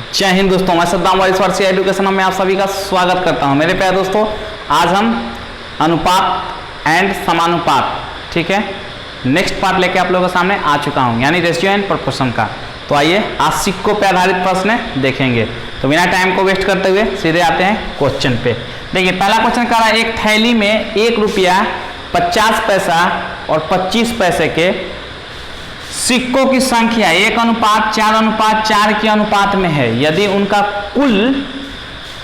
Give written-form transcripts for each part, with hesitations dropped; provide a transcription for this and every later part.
जय हिंद दोस्तों, मैं सद्दाम वारिस एजुकेशन में आप सभी का स्वागत करता हूं। मेरे प्यारे दोस्तों, आज हम अनुपात एंड समानुपात, ठीक है, नेक्स्ट पार्ट लेके आप लोगों के सामने आ चुका हूं, यानी रेशियो एंड प्रोपोर्शन का। तो आइए आज सिक्कों पे आधारित प्रश्न देखेंगे। तो बिना टाइम को वेस्ट करते हुए सीधे आते हैं क्वेश्चन पे। देखिए, पहला क्वेश्चन कह रहा है एक थैली में 1 रुपया 50 पैसा और 25 पैसे के सिक्कों की संख्या 1:4:4 के अनुपात में है। यदि उनका कुल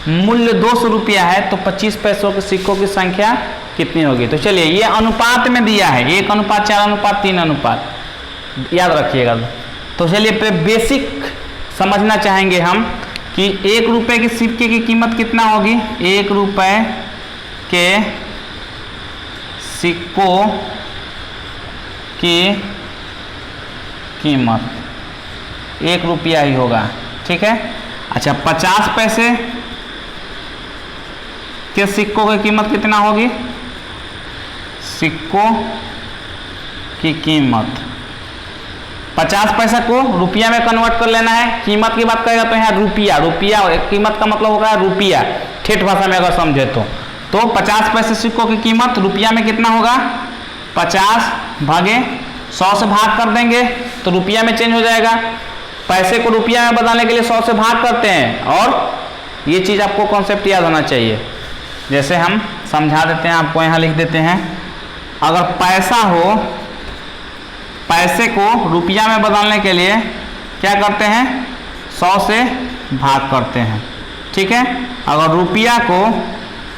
मूल्य 200 रुपया है तो 25 पैसों के सिक्कों की संख्या कितनी होगी। तो चलिए, ये अनुपात में दिया है 1:4:3 याद रखिएगा। तो चलिए बेसिक समझना चाहेंगे हम कि 1 रुपये के सिक्के की कीमत कितना होगी। 1 रुपये के सिक्कों की कीमत 1 रुपया ही होगा, ठीक है। अच्छा, 50 पैसे के सिक्कों की कीमत कितना होगी। सिक्कों की कीमत 50 पैसा को रुपया में कन्वर्ट कर लेना है। कीमत की बात करेगा तो यहाँ रुपया कीमत का मतलब होगा रुपया, ठेठ भाषा में अगर समझे तो 50 पैसे सिक्कों की कीमत रुपया में कितना होगा। 50 भागे 100 से भाग कर देंगे तो रुपया में चेंज हो जाएगा। पैसे को रुपया में बदलने के लिए 100 से भाग करते हैं। और ये चीज़ आपको कॉन्सेप्ट याद होना चाहिए। जैसे हम समझा देते हैं, आपको यहाँ लिख देते हैं। अगर पैसा हो, पैसे को रुपया में बदलने के लिए क्या करते हैं, 100 से भाग करते हैं, ठीक है। अगर रुपया को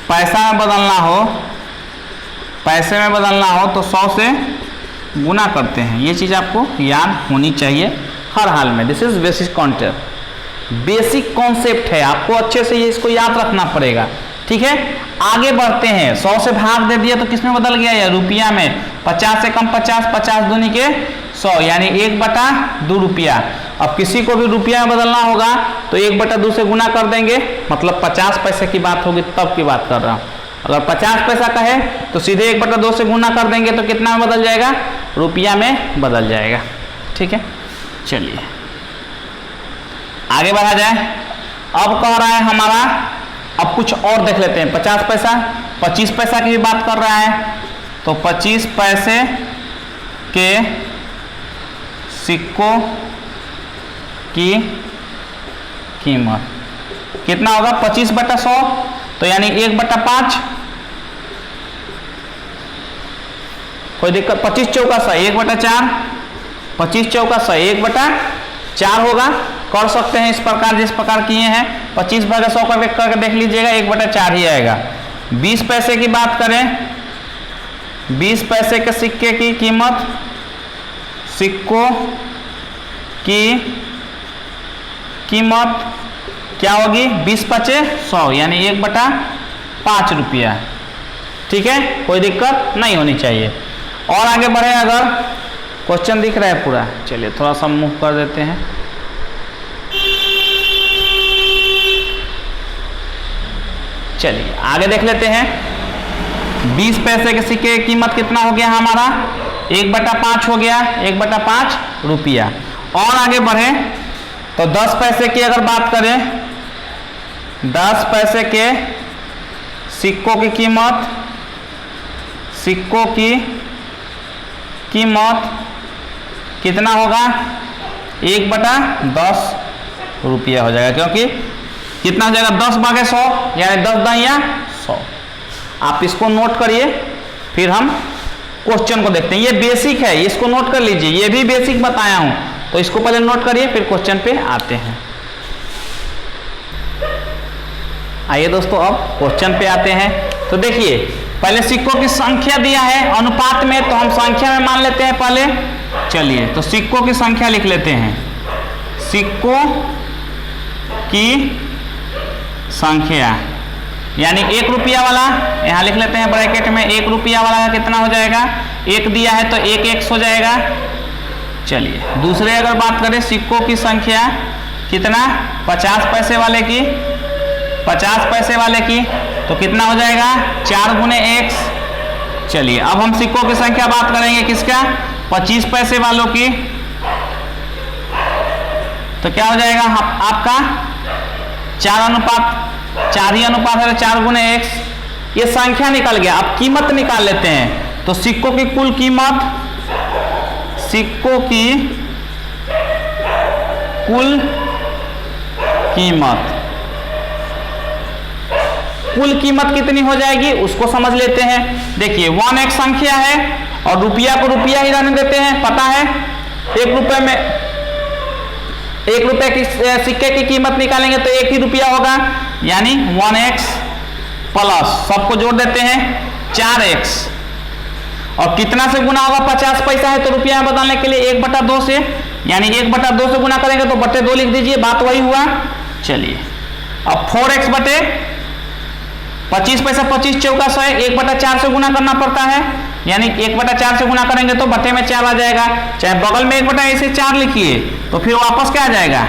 पैसा में बदलना हो, पैसे में बदलना हो तो 100 से गुना करते हैं। ये चीज़ आपको याद होनी चाहिए हर हाल में। This is basic concept, basic concept है, आपको अच्छे से ये इसको याद रखना पड़ेगा, ठीक है। आगे बढ़ते हैं। 100 से भाग दे दिया तो किसमें बदल गया, या रुपया में। 50 से कम 50, 50 दूनी के 100, यानी 1/2 रुपया। अब किसी को भी रुपया में बदलना होगा तो 1/2 से गुना कर देंगे, मतलब 50 पैसे की बात होगी, तब की बात कर रहा हूँ। अगर 50 पैसा का है तो सीधे 1/2 से गुना कर देंगे तो कितना में बदल जाएगा, रुपया में बदल जाएगा, ठीक है। चलिए आगे बढ़ा जाए। अब कह रहा है हमारा, अब कुछ और देख लेते हैं। 50 पैसा 25 पैसा की भी बात कर रहा है। तो 25 पैसे के सिक्कों की कीमत कितना होगा, 25/100, तो यानी 1/5। कोई दिक्कत, 25 चौका 100, 1/4, 25 चौका 100, 1/4 होगा। कर सकते हैं इस प्रकार, जिस प्रकार किए हैं। 25/100 करके देख लीजिएगा, 1/4 ही आएगा। 20 पैसे की बात करें, 20 पैसे के सिक्के की कीमत, सिक्कों की कीमत क्या होगी, 20×5 यानी 1/5 रुपया, ठीक है। कोई दिक्कत नहीं होनी चाहिए। और आगे बढ़े, अगर क्वेश्चन दिख रहा है पूरा, चलिए थोड़ा सा मूव कर देते हैं। चलिए आगे देख लेते हैं। 20 पैसे के सिक्के की कीमत कितना हो गया हमारा, 1/5 हो गया, 1/5 रुपया। और आगे बढ़े तो 10 पैसे की अगर बात करें, 10 पैसे के सिक्कों की कीमत, सिक्कों की कीमत कितना होगा, 1/10 रुपया हो जाएगा। क्योंकि कितना हो जाएगा, 10/100 यानी 10×10 100। आप इसको नोट करिए, फिर हम क्वेश्चन को देखते हैं। ये बेसिक है, इसको नोट कर लीजिए, ये भी बेसिक बताया हूं, तो इसको पहले नोट करिए, फिर क्वेश्चन पे आते हैं। आइए दोस्तों, अब क्वेश्चन पे आते हैं। तो देखिए, पहले सिक्कों की संख्या दिया है अनुपात में, तो हम संख्या में मान लेते हैं पहले। चलिए, तो सिक्कों की संख्या लिख लेते हैं। सिक्कों की संख्या यानी 1 रुपया वाला यहाँ लिख लेते हैं ब्रैकेट में। 1 रुपया वाला का कितना हो जाएगा, 1 दिया है तो 1 हो जाएगा। चलिए दूसरे अगर बात करें, सिक्कों की संख्या कितना, 50 पैसे वाले की, 50 पैसे वाले की तो कितना हो जाएगा, 4×x। चलिए अब हम सिक्कों की संख्या बात करेंगे किसका, 25 पैसे वालों की। तो क्या हो जाएगा आपका 4 ही अनुपात है, 4 गुने x। ये संख्या निकल गया। अब कीमत निकाल लेते हैं। तो सिक्कों की कुल कीमत, सिक्कों की कुल कीमत, कुल कीमत कितनी हो जाएगी उसको समझ लेते हैं। देखिए 1 एक संख्या है और रुपया को रुपया ही रहने देते हैं। पता है 1 रुपए में 1 रुपए की सिक्के की कीमत निकालेंगे तो 1 ही रुपया होगा, यानी 1x प्लस सबको जोड़ देते हैं 4x, और कितना से गुना होगा, 50 पैसा है तो रुपया में बदलने के लिए 1/2 से, यानी 1/2 से गुना करेंगे तो बटे 2 लिख दीजिए, बात वही हुआ। चलिए अब 4x बटे 25 पैसा 25 चौका 100 है, 1/4 से गुना करना पड़ता है, यानी 1/4 से गुना करेंगे तो बटे में 4 आ जाएगा। चाहे बगल में 1/4 लिखिए तो फिर वापस क्या आ जाएगा,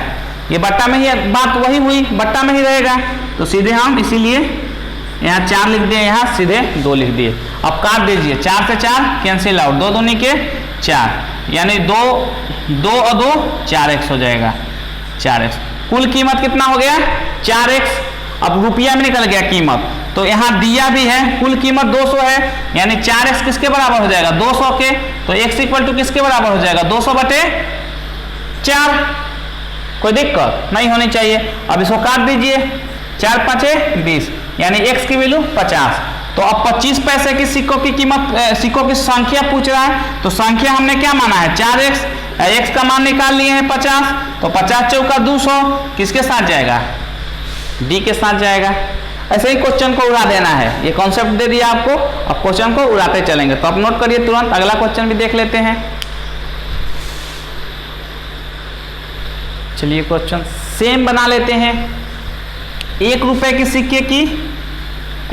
ये बट्टा में ही बात वही हुई, बट्टा में ही रहेगा। तो सीधे हम इसीलिए यहाँ 4 लिख दिए, यहाँ सीधे 2 लिख दिए। अब काट दीजिए, 4 से 4 कैंसिल आउट, 2 दूनी के 4, यानी 2 और 2 4x हो जाएगा, 4x। कुल कीमत कितना हो गया 4x। अब रुपया में निकल गया कीमत, तो यहाँ दिया भी है कुल कीमत 200 है, यानी 4x किसके बराबर हो जाएगा 200 के, तो x इक्वल टू किसके बराबर हो जाएगा 200/4। कोई दिक्कत नहीं होनी चाहिए। अब इसको काट दीजिए, 4 5 20, यानी x की वैल्यू 50। तो अब 25 पैसे की सिक्कों की कीमत, सिक्कों की संख्या पूछ रहा है, तो संख्या हमने क्या माना है 4x, x का मान निकाल लिए हैं 50, तो 50 चौका 200 किसके साथ जाएगा, d के साथ जाएगा। ऐसे ही क्वेश्चन को उड़ा देना है, ये कॉन्सेप्ट दे दिया आपको, अब क्वेश्चन को उड़ाते चलेंगे। तो आप नोट करिए तुरंत, अगला क्वेश्चन भी देख लेते हैं। चलिए क्वेश्चन सेम बना लेते हैं। 1 रुपए की सिक्के की,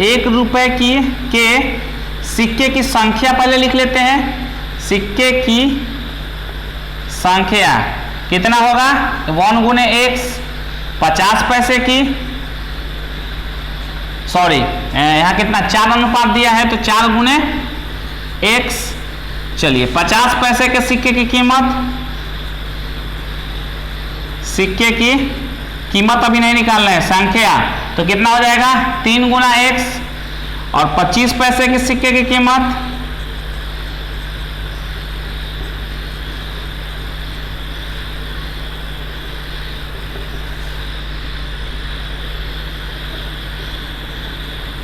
1 रुपए की के सिक्के की संख्या पहले लिख लेते हैं। सिक्के की संख्या कितना होगा 1 गुने x, 50 पैसे की, सॉरी यहाँ कितना 4 अनुपात दिया है तो 4 गुने x। चलिए 50 पैसे के सिक्के की कीमत, सिक्के की कीमत अभी नहीं निकालना है, संख्या, तो कितना हो जाएगा 3 गुना x, और 25 पैसे के सिक्के की कीमत,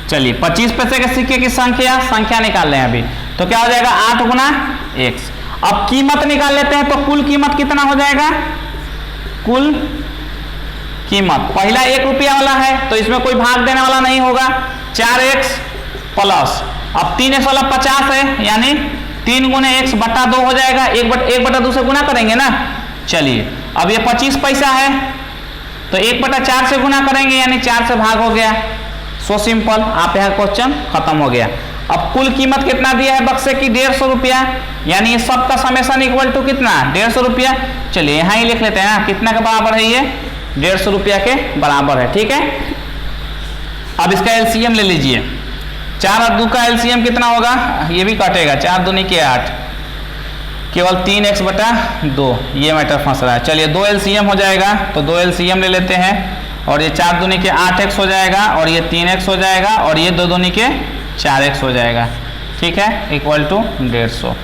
चलिए 25 पैसे के सिक्के की संख्या निकाल रहे हैं अभी, तो क्या हो जाएगा 8 गुना x। अब कीमत निकाल लेते हैं, तो कुल कीमत कितना हो जाएगा, कुल कीमत पहला 1 रुपया वाला है तो इसमें कोई भाग देने वाला नहीं होगा, 4x प्लस, अब 3x वाला 50 है, यानी 3 गुने x बटा 2 हो जाएगा, 1/2 से गुना करेंगे ना। चलिए अब ये 25 पैसा है तो 1/4 से गुना करेंगे, यानी 4 से भाग हो गया। सो सिंपल, आप यहाँ क्वेश्चन खत्म हो गया। अब कुल कीमत कितना दिया है बक्से की 150 रुपया, यानी ये सब का समेशन इक्वल टू कितना 150 रुपया। चलिए यहाँ ही लिख लेते हैं ना, कितना के बराबर है ये 150 रुपया के बराबर है, ठीक है। अब इसका एलसीएम ले लीजिए, 4 और 2 का एलसीएम कितना होगा, ये भी काटेगा, 4 दूनी के 8, केवल 3x/2, ये मैटर फंस रहा है। चलिए 2 एलसीएम हो जाएगा, तो 2 एलसीएम ले लेते हैं, और ये 4 दूनी के 8x हो जाएगा, और ये 3x हो जाएगा, और ये 2 दूनी के 4x हो जाएगा, ठीक है, इक्वल टू 150।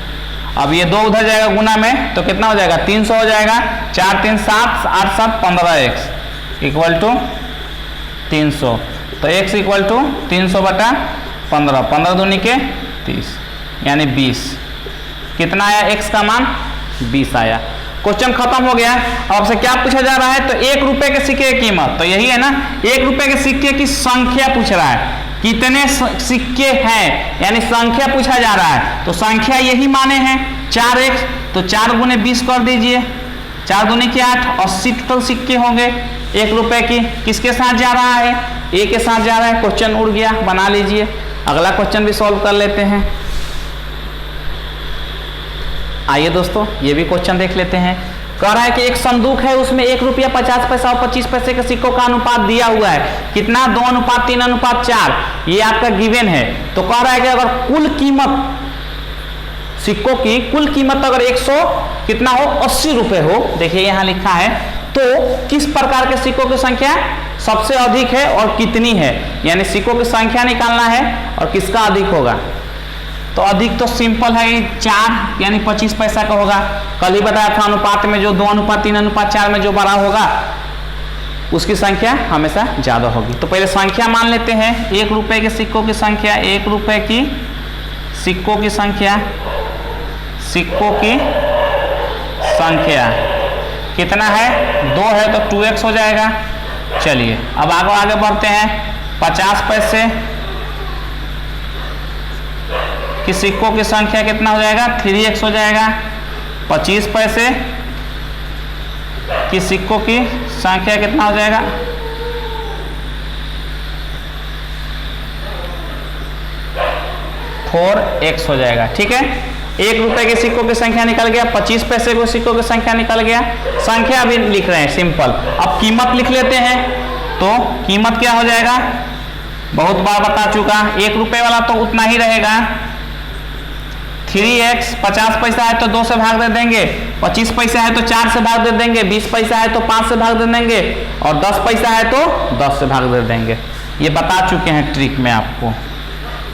अब ये 2 उधर जाएगा गुना में, तो कितना हो जाएगा 300 हो जाएगा, 4 3 7 8 7 15x इक्वल टू 300, तो x इक्वल टू 300/15, 15 दूनी के 30, यानी 20। कितना आया x का मान 20 आया। क्वेश्चन खत्म हो गया। अब आपसे क्या पूछा जा रहा है, तो 1 रुपए के सिक्के की कीमत, तो यही है ना, 1 रुपए के सिक्के की संख्या पूछ रहा है, कितने सिक्के हैं, यानी संख्या पूछा जा रहा है, तो संख्या यही माने हैं 4x, तो 4 गुने 20 कर दीजिए, 4 दूनी के 8, 80 टोटल सिक्के होंगे 1 रुपए की। किसके साथ जा रहा है, a के साथ जा रहा है। क्वेश्चन उड़ गया, बना लीजिए। अगला क्वेश्चन भी सॉल्व कर लेते हैं। आइए दोस्तों ये भी क्वेश्चन देख लेते हैं। कह रहा है कि एक संदूक है, उसमें 1 रुपया 50 पैसा और 25 पैसे के सिक्कों का अनुपात दिया हुआ है, कितना 2:3:4, ये आपका गिवन है। तो कह रहा है कि अगर कुल कीमत सिक्कों की कुल कीमत अगर 100 कितना हो 80 रुपए हो, देखिए यहाँ लिखा है तो किस प्रकार के सिक्कों की संख्या सबसे अधिक है और कितनी है, यानी सिक्कों की संख्या निकालना है और किसका अधिक होगा। तो अधिक तो सिंपल है, 4 यानी 25 पैसा का होगा। कल ही बताया था अनुपात में जो 2:3:4 में जो बड़ा होगा उसकी संख्या हमेशा ज्यादा होगी। तो पहले संख्या मान लेते हैं, 1 रुपए के सिक्कों की संख्या, 1 रुपए की सिक्कों की संख्या, सिक्कों की संख्या कितना है, 2 है तो 2x हो जाएगा। चलिए अब आगे बढ़ते हैं। 50 पैसे कि सिक्कों की संख्या कितना हो जाएगा, 3x हो जाएगा। 25 पैसे कि सिक्कों की संख्या कितना हो जाएगा, 4x हो जाएगा। ठीक है, 1 रुपए के सिक्कों की संख्या निकल गया, 25 पैसे के सिक्कों की संख्या निकल गया। संख्या अभी लिख रहे हैं सिंपल। अब कीमत लिख लेते हैं, तो कीमत क्या हो जाएगा, बहुत बार बता चुका, 1 रुपए वाला तो उतना ही रहेगा, 3x। 50 पैसा है तो 2 से भाग दे देंगे, 25 पैसा है तो 4 से भाग दे देंगे, 20 पैसा है तो 5 से भाग दे देंगे, और 10 पैसा है तो 10 से भाग दे देंगे। ये बता चुके हैं ट्रिक में आपको।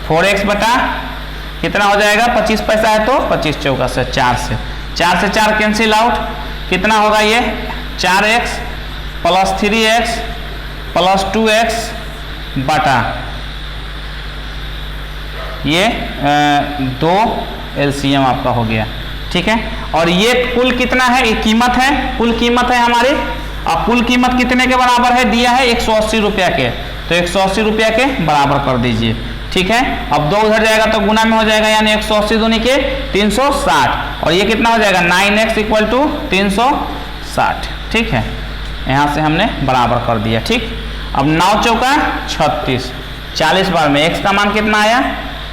4x बटा कितना हो जाएगा, 25 पैसा है तो 25 चौका से 4 से 4 कैंसिल आउट, कितना होगा ये 4x plus 3x plus 2x बटा ये 2 LCM आपका हो गया। ठीक है, और ये कुल कितना है, ये कीमत है, कुल कीमत है हमारी। अब कुल कीमत कितने के बराबर है, दिया है 180 रुपया के, तो 180 रुपया के बराबर कर दीजिए। ठीक है, अब 2 उधर जाएगा तो गुना में हो जाएगा, यानी 180 दूनी के 360, और ये कितना हो जाएगा 9x इक्वल टू 360। ठीक है, यहाँ से हमने बराबर कर दिया। ठीक, अब 9 चौका 36, 40 बार में x का मान कितना आया,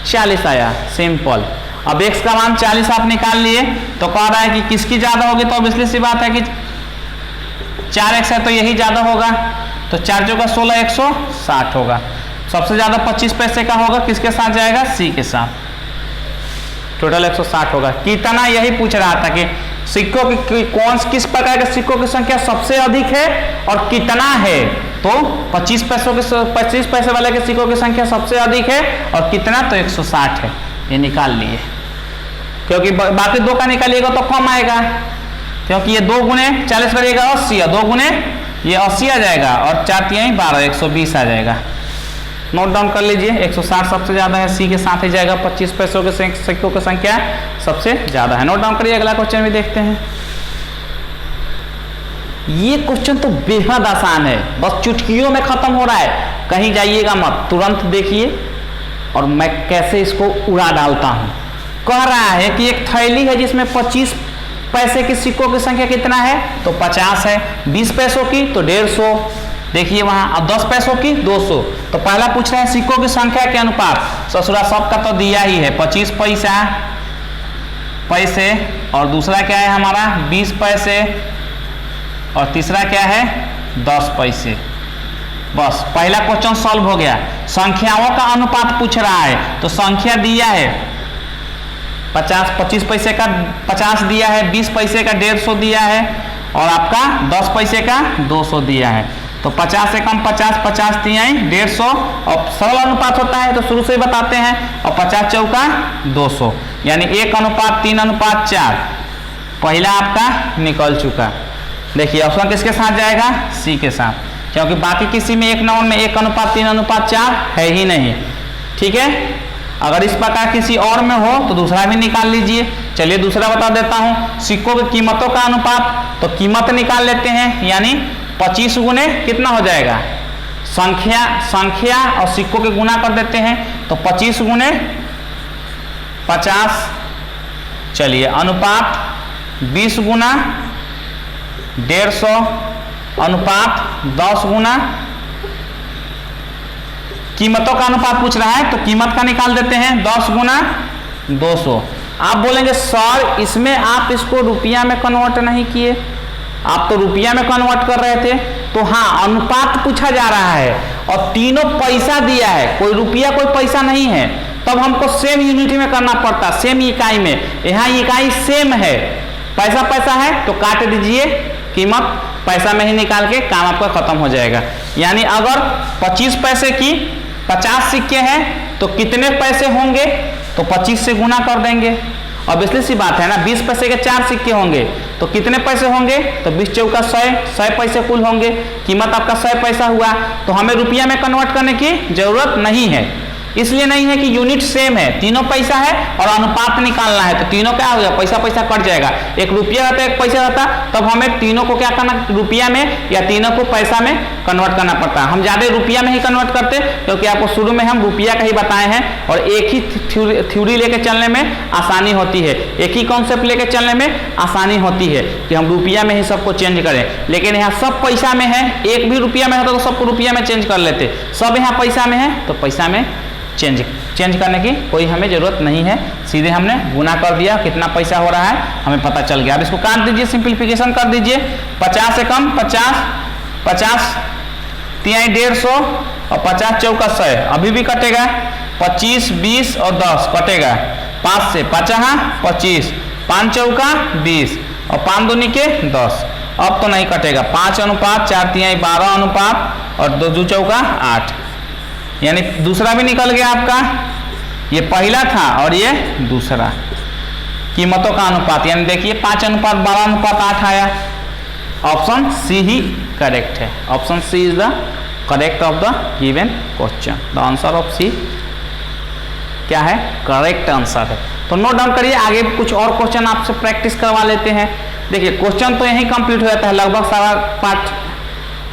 40 आया, सिंपल। अब x का मान 40 आप निकाल लिए, तो कह रहा है कि किसकी ज्यादा होगी, तो ऑब्वियसली सी बात है कि 4x है तो यही ज्यादा होगा, तो 4 चौका 16, 160 होगा। सबसे ज्यादा 25 पैसे का होगा, किसके साथ जाएगा, C के साथ, टोटल 160 होगा। कितना, यही पूछ रहा था कि सिक्कों की किस प्रकार के सिक्कों की संख्या सबसे अधिक है और कितना है। तो 25 पैसे वाले के सिक्कों की संख्या सबसे अधिक है और कितना, तो 160 है, ये निकाल लिए। क्योंकि बाकी 2 का निकालिएगा तो कम आएगा, क्योंकि ये 2 गुने 40 करिएगा 80, 2 गुने ये 80 आ जाएगा, और 4 3 12, 120 आ जाएगा। नोट डाउन कर लीजिए, 160 सबसे ज्यादा है, C के साथ ही जाएगा। 25 पैसों के सिक्कों की संख्या सबसे ज्यादा है। नोट डाउन करिए, अगला क्वेश्चन भी देखते हैं। ये क्वेश्चन तो बेहद आसान है, बस चुटकियों में खत्म हो रहा है, कहीं जाइएगा मत, तुरंत देखिए और मैं कैसे इसको उड़ा डालता हूं। कह रहा है कि एक थैली है जिसमें 25 पैसे की सिक्कों की संख्या कितना है, तो 50 है। 20 पैसों की तो 150, देखिए वहां। अब 10 पैसों की 200। तो पहला पूछ रहे हैं सिक्कों की संख्या के अनुपात, ससुरा सबका तो दिया ही है, 25 पैसे, और दूसरा क्या है हमारा 20 पैसे, और तीसरा क्या है 10 पैसे। बस पहला क्वेश्चन सॉल्व हो गया। संख्याओं का अनुपात पूछ रहा है, तो संख्या दिया है 25 पैसे का 50 दिया है, 20 पैसे का 150 दिया है, और आपका 10 पैसे का 200 दिया है। तो 50 से कम 50, 50 दिया 150, और सरल अनुपात होता है तो शुरू से ही बताते हैं, और 50 चौका 200, यानी 1:3:4। पहला आपका निकल चुका। देखिए ऑप्शन किसके साथ जाएगा, C के साथ, क्योंकि बाकी किसी में 1 नंबर में 1:3:4 है ही नहीं। ठीक है, अगर इस प्रकार किसी और में हो तो दूसरा भी निकाल लीजिए। चलिए दूसरा बता देता हूं, सिक्कों की कीमतों का अनुपात, तो कीमत निकाल लेते हैं, यानी 25 गुने कितना हो जाएगा, संख्या और सिक्कों के गुना कर देते हैं, तो 25 गुने 50। चलिए अनुपात 20 गुना 150, अनुपात 10 गुना, कीमतों का अनुपात पूछ रहा है तो कीमत का निकाल देते हैं, 10 गुना 200। आप बोलेंगे सर इसमें आप इसको रुपया में कन्वर्ट नहीं किए, आप तो रुपया में कन्वर्ट कर रहे थे। तो हाँ, अनुपात पूछा जा रहा है और तीनों पैसा दिया है, कोई रुपया कोई पैसा नहीं है, तब हमको सेम यूनिट में करना पड़ता, सेम इकाई में। यहाँ इकाई सेम है, पैसा पैसा है तो काट दीजिए कीमत, पैसा में ही निकाल के काम आपका खत्म हो जाएगा। यानी अगर 25 पैसे की 50 सिक्के हैं तो कितने पैसे होंगे, तो 25 से गुना कर देंगे। ऑब्वियसली सी बात है ना, 20 पैसे के 4 सिक्के होंगे तो कितने पैसे होंगे, तो 20 चौका 100 पैसे कुल होंगे। कीमत आपका 100 पैसा हुआ, तो हमें रुपया में कन्वर्ट करने की जरूरत नहीं है। इसलिए नहीं है कि यूनिट सेम है, तीनों पैसा है और अनुपात निकालना है, तो तीनों क्या हो गया, पैसा पैसा कट जाएगा। एक रुपया रहता एक पैसा रहता, तब हमें तीनों को क्या करना, रुपया में या तीनों को पैसा में कन्वर्ट करना पड़ता है। हम ज्यादा रुपया में ही कन्वर्ट करते, क्योंकि आपको शुरू में हम रुपया का ही बताए हैं और एक ही थ्योरी लेके चलने में आसानी होती है, एक ही कॉन्सेप्ट लेके चलने में आसानी होती है कि हम रुपया में ही सबको चेंज करें। लेकिन यहाँ सब पैसा में है, एक भी रुपया में होता तो सबको रुपया में चेंज कर लेते, सब यहाँ पैसा में है तो पैसा में चेंज करने की कोई हमें जरूरत नहीं है। सीधे हमने गुना कर दिया, कितना पैसा हो रहा है हमें पता चल गया। अब इसको काट दीजिए, सिंप्लीफिकेशन कर दीजिए। 50 से कम 50, 50 तिहाई 150 और 50 चौका 100, अभी भी कटेगा। 25, 20 और 10 कटेगा। 5 से 50 25, 5 चौका 20 और 5 दूनी के 10। अब तो नहीं कटेगा। 5 अनुपात 4 तिहाई 12 अनुपात और 2 चौका 8, यानी दूसरा भी निकल गया आपका। ये पहला था और ये दूसरा। कीमतों का अनुपात यानी देखिए 5 अनुपात 12 अनुपात 8 आया। ऑप्शन सी ही करेक्ट है। Option C is the correct of the given question. The answer of C क्या है, करेक्ट आंसर है। तो नोट डाउन करिए, आगे कुछ और क्वेश्चन आपसे प्रैक्टिस करवा लेते हैं। देखिए क्वेश्चन तो यही कंप्लीट हो जाता है, लगभग सारा पार्ट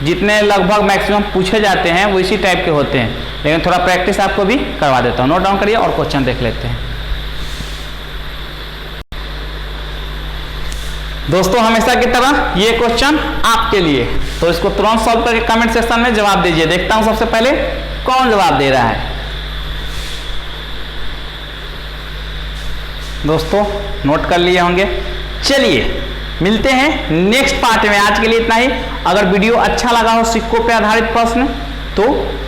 जितने लगभग मैक्सिमम पूछे जाते हैं वो इसी टाइप के होते हैं, लेकिन थोड़ा प्रैक्टिस आपको भी करवा देता हूँ। नोट डाउन करिए और क्वेश्चन देख लेते हैं। दोस्तों हमेशा की तरह ये क्वेश्चन आपके लिए, तो इसको तुरंत सॉल्व करके कमेंट सेक्शन में जवाब दीजिए। देखता हूं सबसे पहले कौन जवाब दे रहा है। दोस्तों नोट कर लिए होंगे। चलिए मिलते हैं नेक्स्ट पार्ट में। आज के लिए इतना ही। अगर वीडियो अच्छा लगा हो, सिक्कों पे आधारित प्रश्न, तो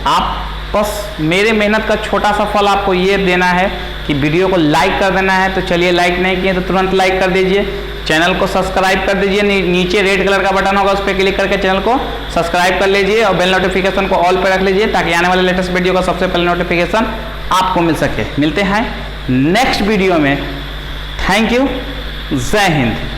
आप बस मेरे मेहनत का छोटा सा फल आपको ये देना है कि वीडियो को लाइक कर देना है। तो चलिए, लाइक नहीं किए तो तुरंत लाइक कर दीजिए। चैनल को सब्सक्राइब कर दीजिए, नीचे रेड कलर का बटन होगा उस पर क्लिक करके चैनल को सब्सक्राइब कर लीजिए और बेल नोटिफिकेशन को ऑल पे रख लीजिए, ताकि आने वाले लेटेस्ट वीडियो का सबसे पहले नोटिफिकेशन आपको मिल सके। मिलते हैं नेक्स्ट वीडियो में। थैंक यू, जय हिंद।